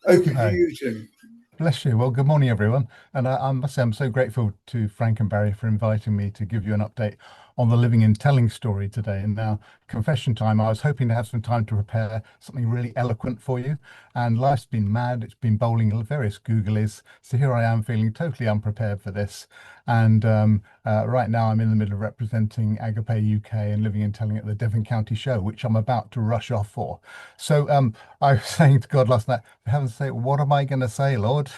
Over to Hi, you, Tim. bless you. Well, good morning, everyone. And I must say, I'm so grateful to Frank and Barry for inviting me to give you an update on the living and telling story today. And now, confession time, I was hoping to have some time to prepare something really eloquent for you. And life's been mad, it's been bowling various googlies. So here I am feeling totally unprepared for this. And right now, I'm in the middle of representing Agape UK and living and telling at the Devon County show, which I'm about to rush off for. So I was saying to God last night, for heaven's sake, what am I going to say, Lord,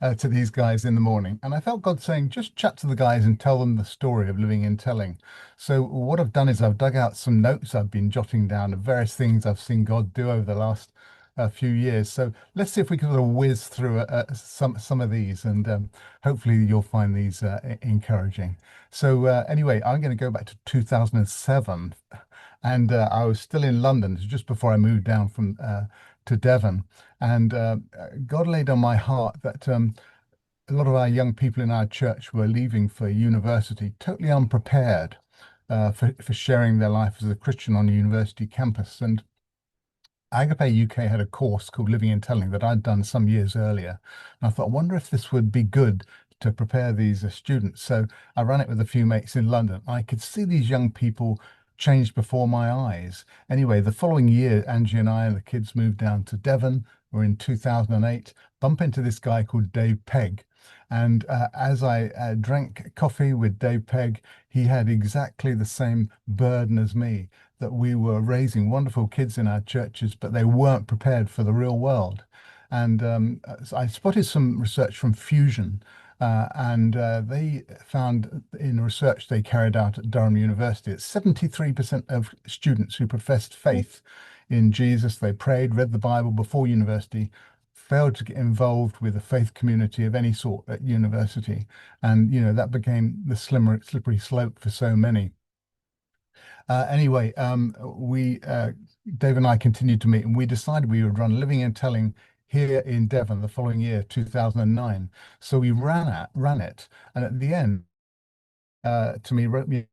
to these guys in the morning? And I felt God saying, just chat to the guys and tell them the story of living and telling. So what I've done is I've dug out some notes I've been jotting down of various things I've seen God do over the last few years. So let's see if we can sort of whiz through some of these, and hopefully you'll find these encouraging. So anyway, I'm going to go back to 2007, and I was still in London just before I moved down from to Devon, and God laid on my heart that a lot of our young people in our church were leaving for university, totally unprepared for sharing their life as a Christian on a university campus. And Agape UK had a course called Living and Telling that I'd done some years earlier. And I thought, I wonder if this would be good to prepare these students. So I ran it with a few mates in London. I could see these young people change before my eyes. Anyway, the following year, Angie and I and the kids moved down to Devon. We're in 2008, bump into this guy called Dave Pegg. And as I drank coffee with Dave Pegg, he had exactly the same burden as me, that we were raising wonderful kids in our churches, but they weren't prepared for the real world. And so I spotted some research from Fusion, and they found in research they carried out at Durham University that 73% of students who professed faith in Jesus, they prayed, read the Bible before university, failed to get involved with a faith community of any sort at university. And, that became the slippery slope for so many. Anyway, we Dave and I continued to meet, and we decided we would run Living and Telling here in Devon the following year, 2009. So we ran it, and at the end, to me, wrote me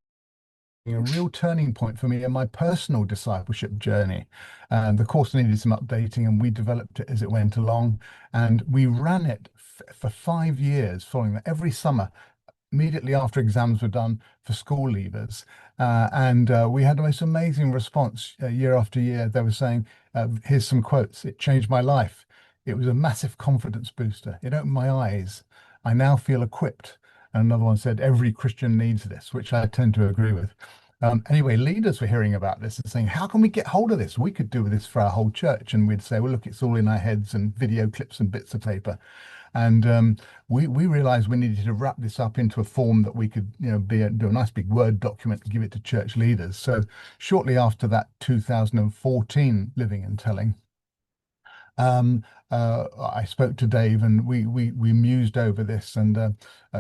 a real turning point for me in my personal discipleship journey. And the course needed some updating, and we developed it as it went along, and we ran it for 5 years, following that every summer immediately after exams were done for school leavers. And we had the most amazing response year after year. They were saying, here's some quotes: "It changed my life. It was a massive confidence booster. It opened my eyes. I now feel equipped." And another one said, "Every Christian needs this," which I tend to agree with. Anyway, leaders were hearing about this and saying, how can we get hold of this? We could do this for our whole church. And we'd say, well, look, it's all in our heads and video clips and bits of paper. And we realized we needed to wrap this up into a form that we could, do a nice big Word document and give it to church leaders. So shortly after that, 2014 Living and Telling, um, I spoke to Dave, and we mused over this. And a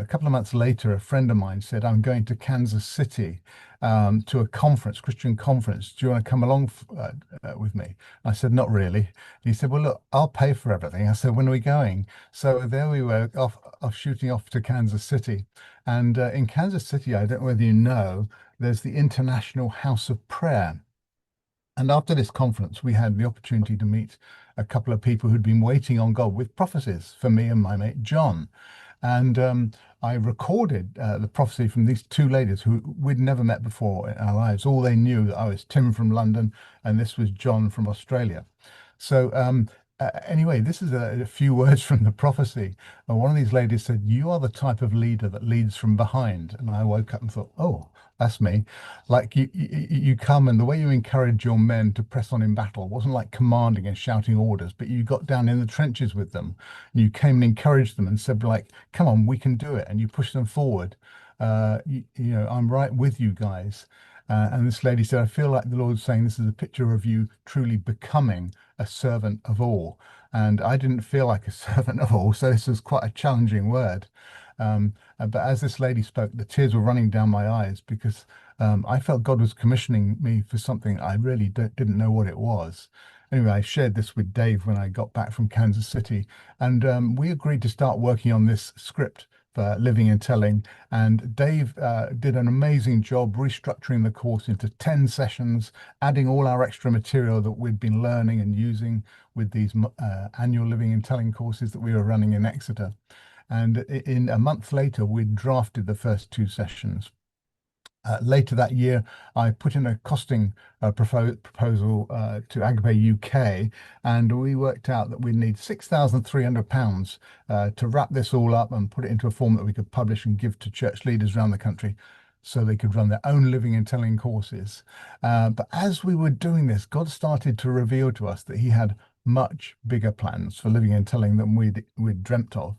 couple of months later, a friend of mine said, "I'm going to Kansas City to a conference, Christian conference. Do you want to come along with me?" I said, "Not really." And he said, "Well, look, I'll pay for everything." I said, "When are we going?" So there we were, off shooting off to Kansas City. And in Kansas City, I don't know whether you know, there's the International House of Prayer. And after this conference, we had the opportunity to meet a couple of people who'd been waiting on God with prophecies for me and my mate John. And I recorded the prophecy from these two ladies who we'd never met before in our lives. All they knew that I was Tim from London and this was John from Australia. So anyway, this is a few words from the prophecy. One of these ladies said, "You are the type of leader that leads from behind." And I woke up and thought, oh, that's me. Like you come, and the way you encourage your men to press on in battle wasn't like commanding and shouting orders, but you got down in the trenches with them. And you came and encouraged them and said, like, come on, we can do it. And you push them forward. I'm right with you guys. And this lady said, "I feel like the Lord's saying this is a picture of you truly becoming a servant of all." And I didn't feel like a servant of all, so this was quite a challenging word. But as this lady spoke, the tears were running down my eyes because I felt God was commissioning me for something I really didn't know what it was. Anyway, I shared this with Dave when I got back from Kansas City, and we agreed to start working on this script living and telling. And Dave did an amazing job restructuring the course into 10 sessions, adding all our extra material that we'd been learning and using with these annual living and telling courses that we were running in Exeter. And in a month later, we'd drafted the first two sessions. Later that year, I put in a costing proposal to Agape UK, and we worked out that we'd need £6,300 to wrap this all up and put it into a form that we could publish and give to church leaders around the country so they could run their own living and telling courses. But as we were doing this, God started to reveal to us that He had much bigger plans for living and telling than we'd dreamt of.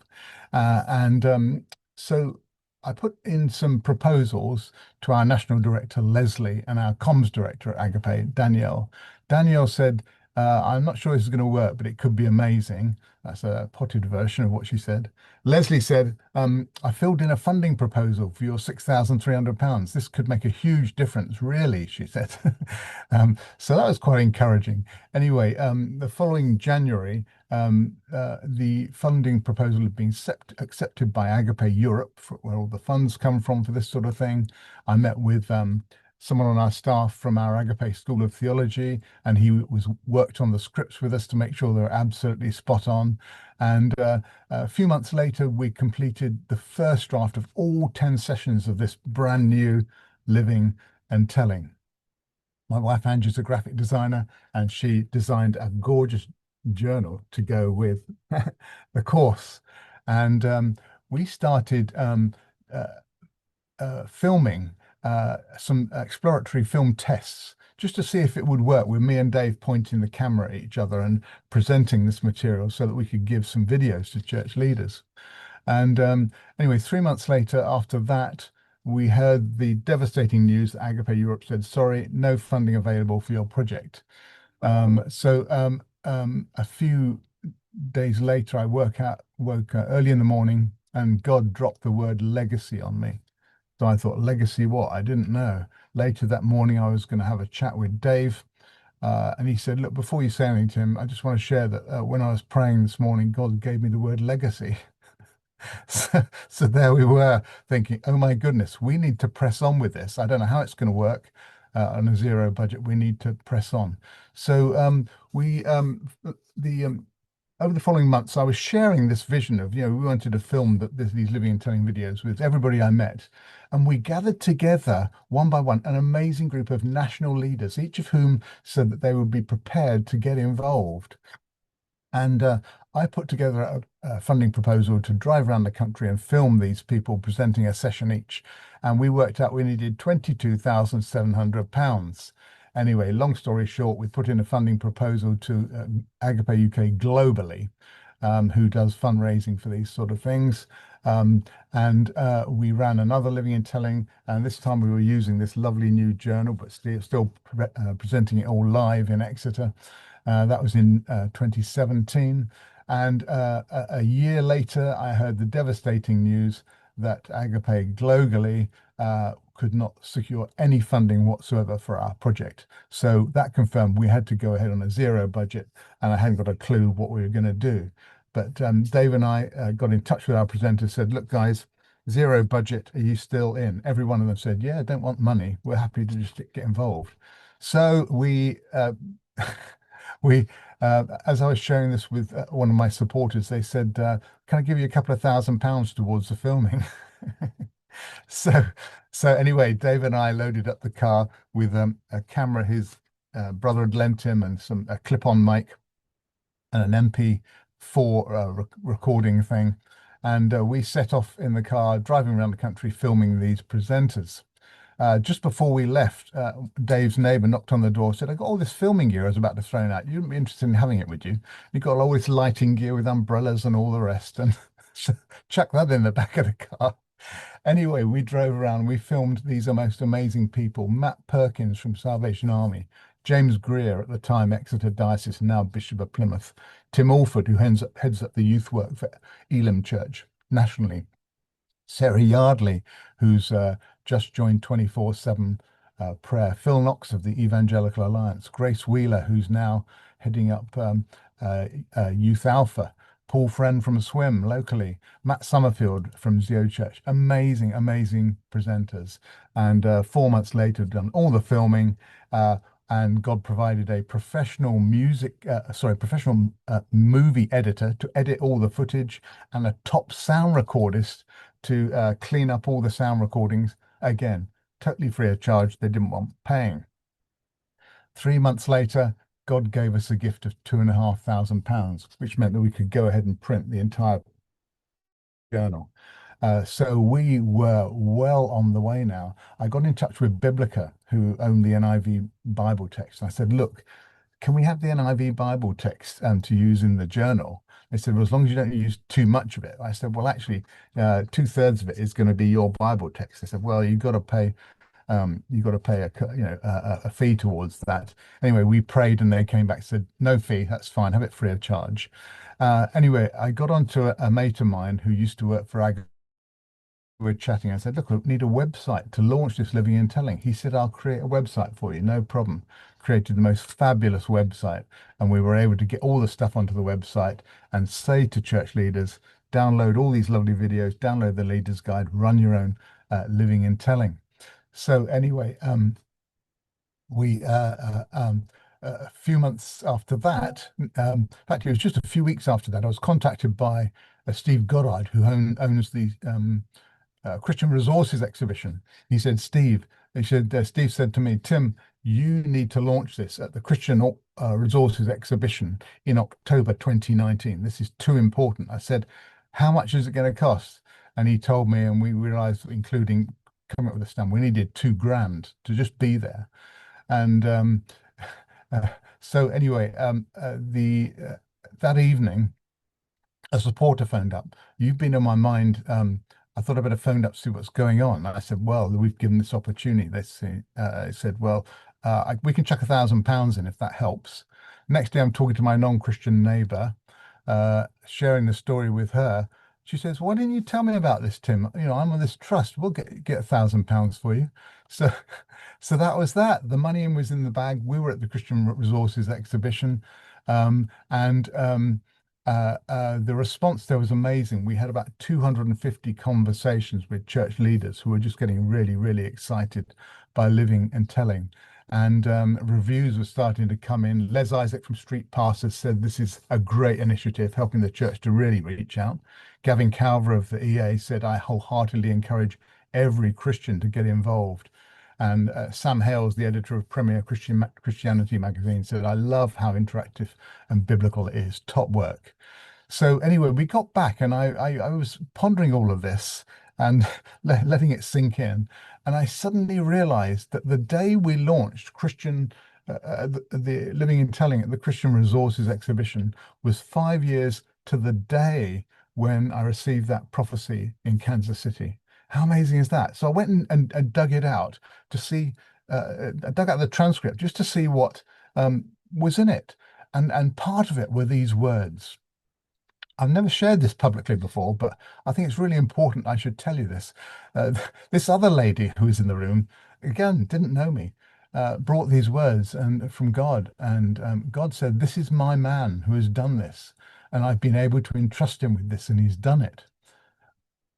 So I put in some proposals to our national director, Leslie, and our comms director at Agape, Danielle. Danielle said, I'm not sure this is going to work, but it could be amazing. That's a potted version of what she said. Leslie said, I filled in a funding proposal for your £6,300. This could make a huge difference, really, she said. So that was quite encouraging. Anyway, the following January, the funding proposal had been accepted by Agape Europe, where all the funds come from for this sort of thing. I met with someone on our staff from our Agape School of Theology, and he worked on the scripts with us to make sure they were absolutely spot on. And a few months later, we completed the first draft of all 10 sessions of this brand new living and telling. My wife Angie's a graphic designer, and she designed a gorgeous journal to go with the course. And we started filming some exploratory film tests just to see if it would work, with me and Dave pointing the camera at each other and presenting this material so that we could give some videos to church leaders. And anyway, 3 months later, after that, we heard the devastating news that Agape Europe said, sorry, no funding available for your project. So a few days later, I woke early in the morning, and God dropped the word legacy on me. So I thought, legacy what? I didn't know. Later that morning, I was going to have a chat with Dave. And he said, look, before you say anything, Tim, I just want to share that when I was praying this morning, God gave me the word legacy. So there we were thinking, oh my goodness, we need to press on with this. I don't know how it's going to work on a zero budget. We need to press on. So over the following months, I was sharing this vision of, we wanted to film these living and telling videos with everybody I met. And we gathered together one by one an amazing group of national leaders, each of whom said that they would be prepared to get involved. And I put together a funding proposal to drive around the country and film these people presenting a session each. And we worked out we needed £22,700. Anyway, long story short, we put in a funding proposal to Agape UK globally, who does fundraising for these sort of things. And we ran another living and telling, and this time we were using this lovely new journal, but still presenting it all live in Exeter. That was in 2017. And a year later, I heard the devastating news that Agape globally could not secure any funding whatsoever for our project. So that confirmed we had to go ahead on a zero budget, and I hadn't got a clue what we were going to do. But Dave and I got in touch with our presenters, said, look, guys, zero budget, are you still in? Every one of them said, yeah, don't want money. We're happy to just get involved. So we as I was sharing this with one of my supporters, they said, can I give you a couple of £1,000 towards the filming? So anyway, Dave and I loaded up the car with a camera his brother had lent him, and a clip-on mic and an MP4 recording thing. And we set off in the car, driving around the country, filming these presenters. Just before we left, Dave's neighbour knocked on the door, said, I got all this filming gear I was about to throw out. You wouldn't be interested in having it, would you? You got all this lighting gear with umbrellas and all the rest, and chuck that in the back of the car. Anyway, we drove around, we filmed these most amazing people. Matt Perkins from Salvation Army, James Greer, at the time Exeter Diocese, now Bishop of Plymouth, Tim Alford, who heads up the youth work for Elim Church nationally, Sarah Yardley, who's just joined 24/7 prayer, Phil Knox of the Evangelical Alliance, Grace Wheeler, who's now heading up Youth Alpha, Paul Friend from Swim locally, Matt Summerfield from Zio Church. Amazing, amazing presenters. And 4 months later, done all the filming. And God provided a professional professional movie editor to edit all the footage and a top sound recordist to clean up all the sound recordings. Again, totally free of charge. They didn't want paying. 3 months later, God gave us a gift of £2,500, which meant that we could go ahead and print the entire journal. So we were well on the way now. I got in touch with Biblica, who owned the NIV Bible text. I said, look, can we have the NIV Bible text to use in the journal? They said, well, as long as you don't use too much of it. I said, well, actually, 2/3 of it is going to be your Bible text. They said, well, you've got to pay a fee towards that. Anyway, we prayed and they came back and said, no fee, that's fine, have it free of charge. Anyway, I got onto a mate of mine who used to work for Agape. We were chatting. I said, look, we need a website to launch this living and telling. He said, I'll create a website for you, no problem. Created the most fabulous website. And we were able to get all the stuff onto the website and say to church leaders, download all these lovely videos, download the leader's guide, run your own living and telling. So anyway, we a few months after that, in fact, it was just a few weeks after that, I was contacted by Steve Goddard, who owns the Christian Resources Exhibition. He said, Steve said to me, Tim, you need to launch this at the Christian Resources Exhibition in October 2019. This is too important. I said, how much is it going to cost? And he told me, and we realized, including coming up with a stand, we needed £2,000 to just be there. And so anyway, that evening, a supporter phoned up. You've been in my mind. I thought I'd better phone up to see what's going on. I said, well, we've given this opportunity. They said, well, we can chuck £1,000 in if that helps. Next day, I'm talking to my non-Christian neighbor, sharing the story with her. She says, why didn't you tell me about this, Tim? You know, I'm on this trust. We'll get £1,000 for you. So, so that was that. The money was in the bag. We were at the Christian Resources Exhibition. The response there was amazing. We had about 250 conversations with church leaders who were just getting really, really excited by living and telling. And reviews were starting to come in. Les Isaac from Street Pastors said this is a great initiative, helping the church to really reach out. Gavin Calver of the EA said, I wholeheartedly encourage every Christian to get involved. And Sam Hales, the editor of Premier Christianity magazine, said, I love how interactive and biblical it is. Top work. So anyway, we got back and I was pondering all of this and letting it sink in. And I suddenly realized that the day we launched the Living and Telling at the Christian Resources Exhibition was 5 years to the day when I received that prophecy in Kansas City. How amazing is that? So I went and dug it out to see, I dug out the transcript just to see what was in it. And part of it were these words. I've never shared this publicly before, but I think it's really important I should tell you this. This other lady who was in the room, again, didn't know me, brought these words from God. And God said, this is my man who has done this. And I've been able to entrust him with this, and he's done it.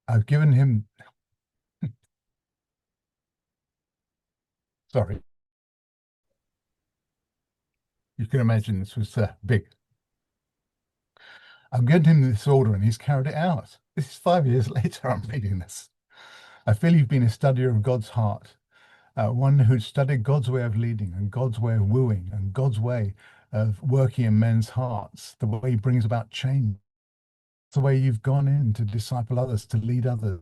I've given him, sorry, you can imagine this was big. I've given him this order and he's carried it out. This is 5 years later, I'm reading this. I feel you've been a studier of God's heart, one who studied God's way of leading and God's way of wooing and God's way of working in men's hearts, the way he brings about change, the way you've gone in to disciple others, to lead others,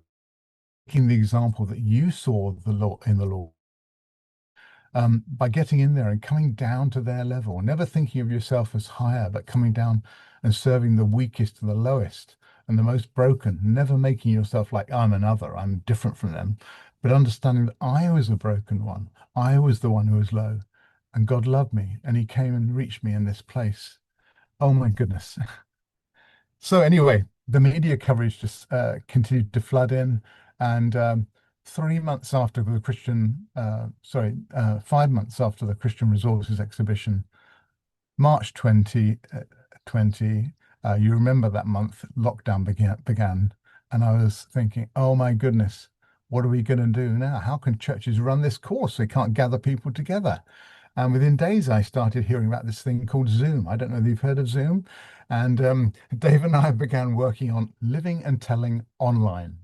making the example that you saw the Lord in the Lord. By getting in there and coming down to their level, never thinking of yourself as higher, but coming down and serving the weakest and the lowest and the most broken, never making yourself like I'm another, I'm different from them, but understanding that I was the broken one. I was the one who was low, and God loved me and he came and reached me in this place. Oh my goodness. So anyway, the media coverage just continued to flood in, and 3 months after the 5 months after the Christian Resources Exhibition, March 2020, You remember that month lockdown began, and I was thinking, oh my goodness, what are we going to do now? How can churches run this course? They can't gather people together. And within days, I started hearing about this thing called Zoom. I don't know if you've heard of Zoom. And Dave and I began working on living and telling online.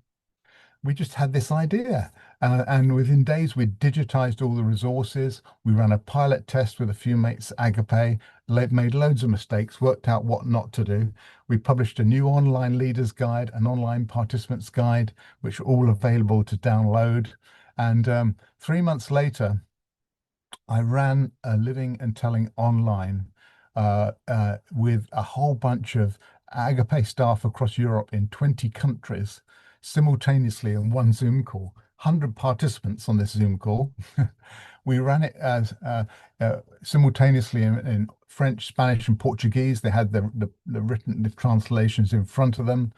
We just had this idea. And within days, we digitized all the resources. We ran a pilot test with a few mates at Agape, made loads of mistakes, worked out what not to do. We published a new online leaders guide, an online participants guide, which are all available to download. And 3 months later, I ran a living and telling online with a whole bunch of Agape staff across Europe in 20 countries simultaneously in one Zoom call, 100 participants on this Zoom call. We ran it as simultaneously in French, Spanish, and Portuguese. They had the written the translations in front of them.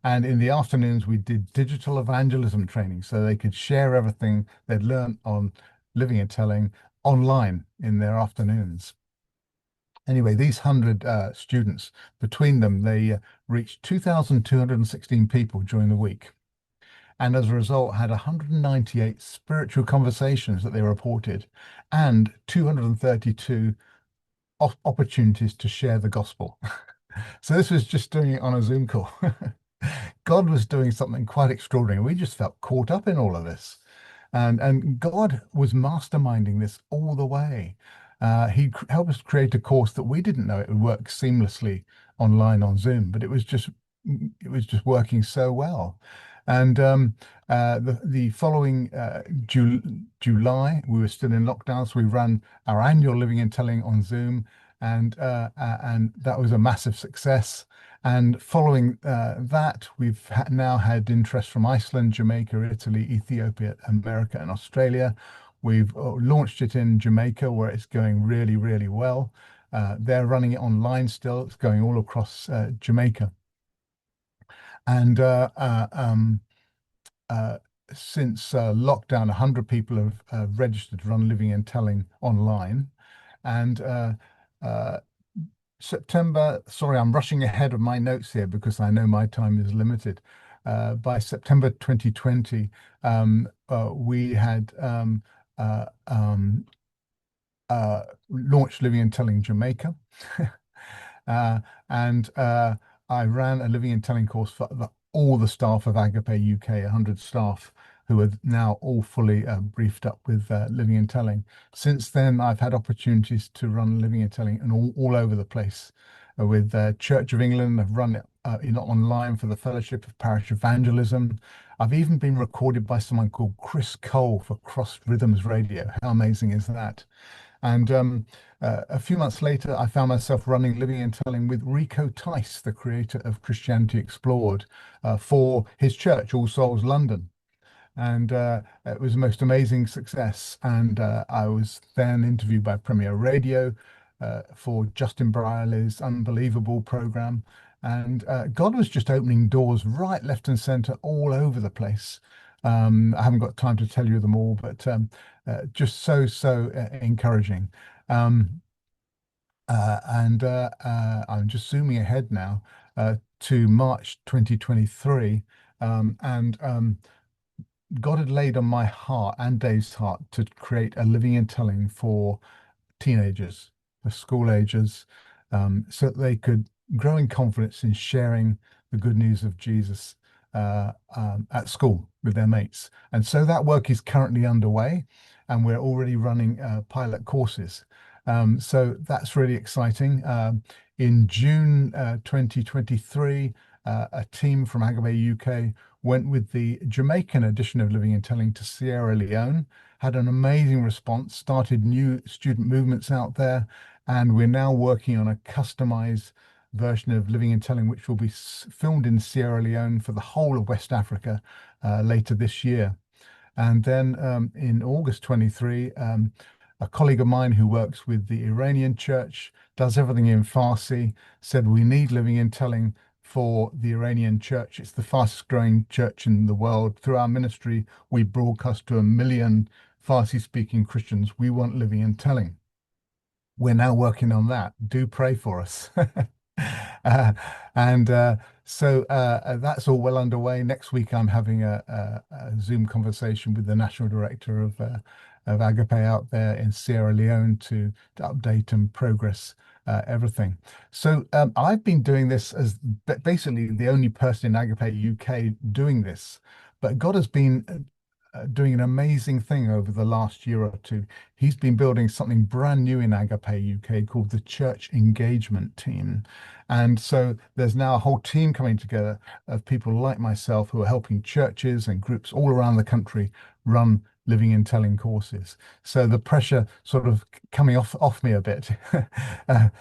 And in the afternoons, we did digital evangelism training so they could share everything they'd learned on living and telling online in their afternoons. Anyway, these 100 students, between them, they reached 2,216 people during the week. And as a result, had 198 spiritual conversations that they reported and 232 opportunities to share the gospel. So this was just doing it on a Zoom call. God was doing something quite extraordinary. We just felt caught up in all of this. And God was masterminding this all the way. He helped us create a course that we didn't know it would work seamlessly online on Zoom, but it was just working so well. And the following July, we were still in lockdown, so we ran our annual Living and Telling on Zoom, and that was a massive success. And following that, we've now had interest from Iceland, Jamaica, Italy, Ethiopia, America, and Australia. We've launched it in Jamaica, where it's going really, really well. They're running it online still. It's going all across Jamaica. And since lockdown, 100 people have registered to run Living and Telling online. And September, sorry, I'm rushing ahead of my notes here because I know my time is limited. By September 2020, we had launched Living and Telling Jamaica. and I ran a Living and Telling course for all the staff of Agape UK, 100 staff who are now all fully briefed up with Living and Telling. Since then, I've had opportunities to run Living and Telling and all over the place. With Church of England, I've run it online for the Fellowship of Parish Evangelism. I've even been recorded by someone called Chris Cole for Cross Rhythms Radio. How amazing is that? And a few months later, I found myself running Living and Telling with Rico Tice, the creator of Christianity Explored, for his church, All Souls London. And it was the most amazing success. And I was then interviewed by Premier Radio for Justin Brierley's unbelievable program. And God was just opening doors right, left, and center all over the place. I haven't got time to tell you them all, but just so encouraging. And I'm just zooming ahead now to March 2023, and God had laid on my heart and Dave's heart to create a Living and Telling for teenagers, for school agers, so that they could grow in confidence in sharing the good news of Jesus at school with their mates. And so that work is currently underway, and we're already running pilot courses. So that's really exciting. In June 2023, a team from Agape UK went with the Jamaican edition of Living and Telling to Sierra Leone, had an amazing response, started new student movements out there, and we're now working on a customized version of Living and Telling, which will be filmed in Sierra Leone for the whole of West Africa later this year. And then in August 23, a colleague of mine who works with the Iranian church, does everything in Farsi, said we need Living and Telling for the Iranian church. It's the fastest growing church in the world. Through our ministry, we broadcast to 1 million Farsi speaking Christians. We want Living and Telling. We're now working on that. Do pray for us. Uh, and that's all well underway. Next week, I'm having a Zoom conversation with the national director of Agape out there in Sierra Leone to update and progress everything. So I've been doing this as basically the only person in Agape UK doing this, but God has been doing an amazing thing over the last year or two. He's been building something brand new in Agape UK called the Church Engagement Team. And so there's now a whole team coming together of people like myself who are helping churches and groups all around the country run living and telling courses. So the pressure sort of coming off me a bit.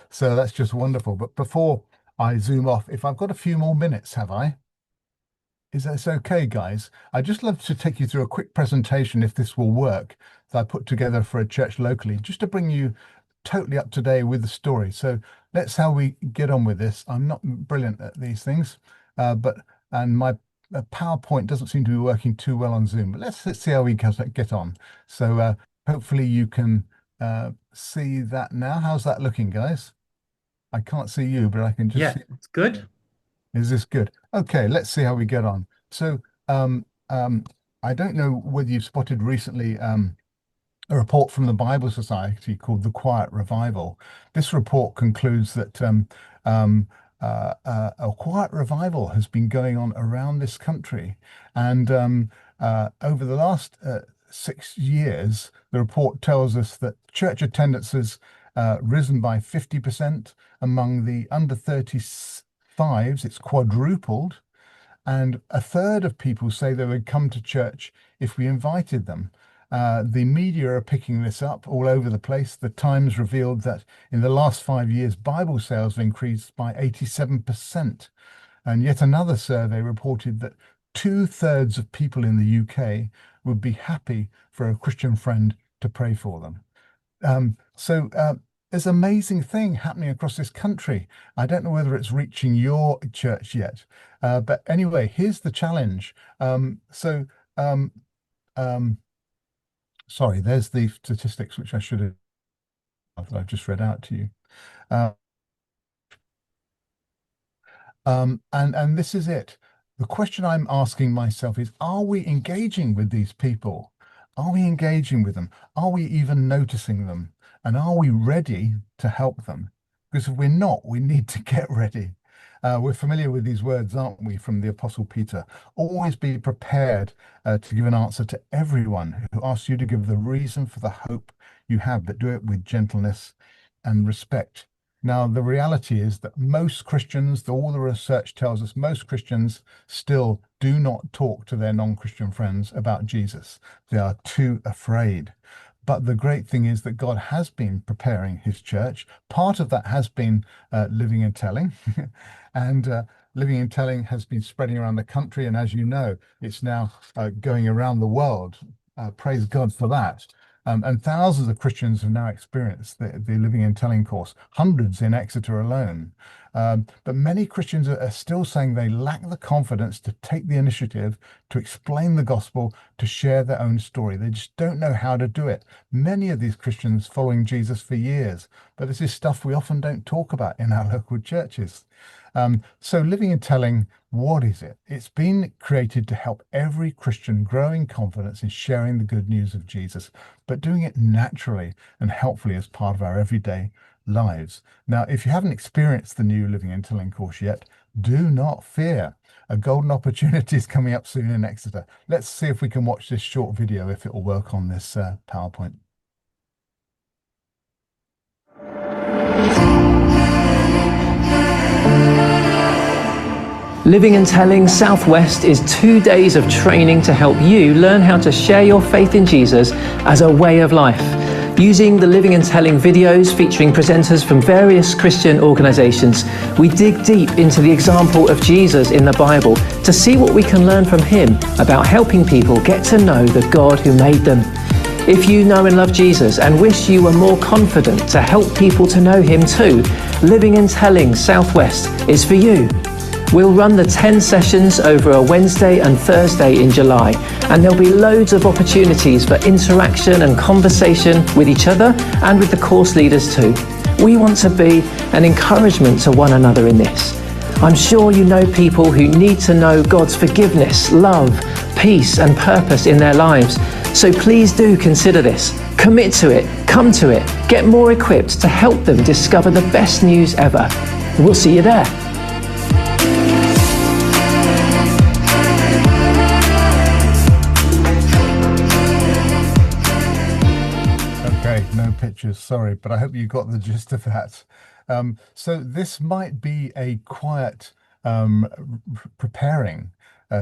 So that's just wonderful. But before I zoom off, if I've got a few more minutes, have I? Is that okay, guys? I'd just love to take you through a quick presentation, if this will work, that I put together for a church locally, just to bring you totally up to date with the story. So let's how we get on with this. I'm not brilliant at these things, and my PowerPoint doesn't seem to be working too well on Zoom, but let's see how we get on. So hopefully you can see that now. How's that looking, guys? I can't see you, but I can just see. It's good. Is this good? Okay, let's see how we get on. So, I don't know whether you've spotted recently a report from the Bible Society called The Quiet Revival. This report concludes that a quiet revival has been going on around this country. And over the last 6 years, the report tells us that church attendance has risen by 50%. Among the under 35s, it's quadrupled. And a third of people say they would come to church if we invited them. The media are picking this up all over the place. The Times revealed that in the last 5 years, Bible sales have increased by 87%. And yet another survey reported that 2/3 of people in the UK would be happy for a Christian friend to pray for them. So there's an amazing thing happening across this country. I don't know whether it's reaching your church yet, but anyway, here's the challenge. Sorry, there's the statistics which I should have that I've just read out to you. Uh, and this is it. The question I'm asking myself is, are we engaging with these people? Are we engaging with them? Are we even noticing them? And are we ready to help them? Because if we're not, we need to get ready. We're familiar with these words, aren't we, from the Apostle Peter? Always be prepared to give an answer to everyone who asks you to give the reason for the hope you have, but do it with gentleness and respect. Now, the reality is that most Christians, all the research tells us, most Christians still do not talk to their non-Christian friends about Jesus. They are too afraid. But the great thing is that God has been preparing his church. Part of that has been living and telling. And living and telling has been spreading around the country. And as you know, it's now going around the world. Praise God for that. And thousands of Christians have now experienced the Living and Telling course, hundreds in Exeter alone. But many Christians are still saying they lack the confidence to take the initiative to explain the gospel, to share their own story. They just don't know how to do it. Many of these Christians following Jesus for years, but this is stuff we often don't talk about in our local churches. So Living and Telling, what is it? It's been created to help every Christian grow in confidence in sharing the good news of Jesus, but doing it naturally and helpfully as part of our everyday lives. Now, if you haven't experienced the new Living and Telling course yet, do not fear. A golden opportunity is coming up soon in Exeter. Let's see if we can watch this short video, if it will work on this PowerPoint. Living and Telling Southwest is 2 days of training to help you learn how to share your faith in Jesus as a way of life. Using the Living and Telling videos featuring presenters from various Christian organizations, we dig deep into the example of Jesus in the Bible to see what we can learn from him about helping people get to know the God who made them. If you know and love Jesus and wish you were more confident to help people to know him too, Living and Telling Southwest is for you. We'll run the 10 sessions over a Wednesday and Thursday in July, and there'll be loads of opportunities for interaction and conversation with each other and with the course leaders too. We want to be an encouragement to one another in this. I'm sure you know people who need to know God's forgiveness, love, peace and purpose in their lives. So please do consider this. Commit to it, come to it, get more equipped to help them discover the best news ever. We'll see you there. Okay, no pictures, sorry, but I hope you got the gist of that. So this might be a quiet preparing,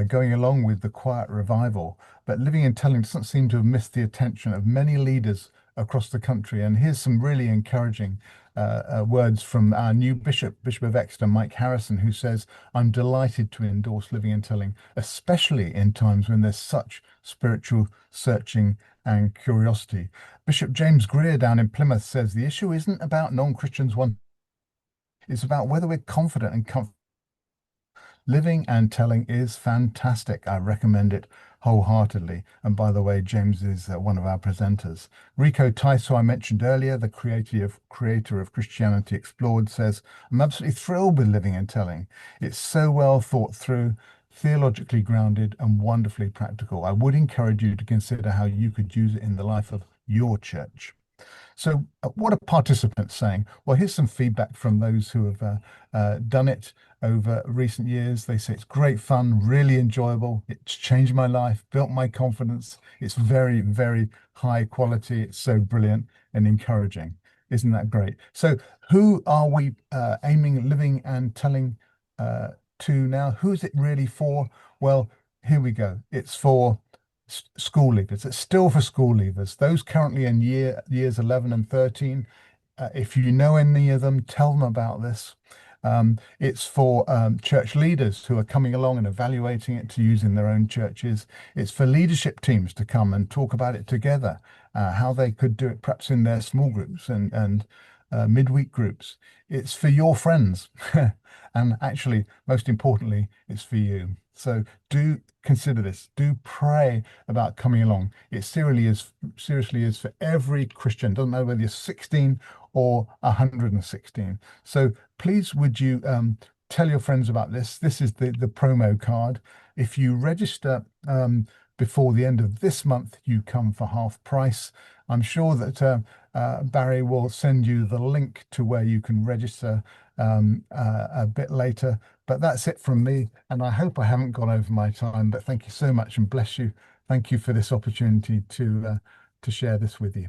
going along with the quiet revival, but Living and Telling doesn't seem to have missed the attention of many leaders across the country. And here's some really encouraging words from our new Bishop of Exeter, Mike Harrison, who says, "I'm delighted to endorse Living and Telling, especially in times when there's such spiritual searching and curiosity." Bishop James Greer down in Plymouth says, "The issue isn't about non-Christians it's about whether we're confident and comfortable. Living and Telling is fantastic. I recommend it wholeheartedly." And by the way, James is one of our presenters. Rico Tice, who I mentioned earlier, the creator of Christianity Explored, says, "I'm absolutely thrilled with Living and Telling. It's so well thought through, theologically grounded, and wonderfully practical. I would encourage you to consider how you could use it in the life of your church." So what are participants saying? Well, here's some feedback from those who have done it over recent years. They say it's great fun, really enjoyable. It's changed my life, built my confidence. It's very, very high quality. It's so brilliant and encouraging. Isn't that great? So who are we aiming Living and Telling to now? Who's it really for? Well, here we go. It's for school leavers. It's still for school leavers, those currently in years 11 and 13. If you know any of them, tell them about this. It's for church leaders who are coming along and evaluating it to use in their own churches. It's for leadership teams to come and talk about it together, how they could do it perhaps in their small groups and midweek groups. It's for your friends. And actually, most importantly, it's for you. So do consider this. Do pray about coming along. It seriously is for every Christian. Doesn't matter whether you're 16 or 116. So please, would you tell your friends about this? This is the promo card. If you register before the end of this month, you come for half price. I'm sure that Barry will send you the link to where you can register a bit later. But that's it from me, and I hope I haven't gone over my time, but thank you so much and bless you. Thank you for this opportunity to share this with you.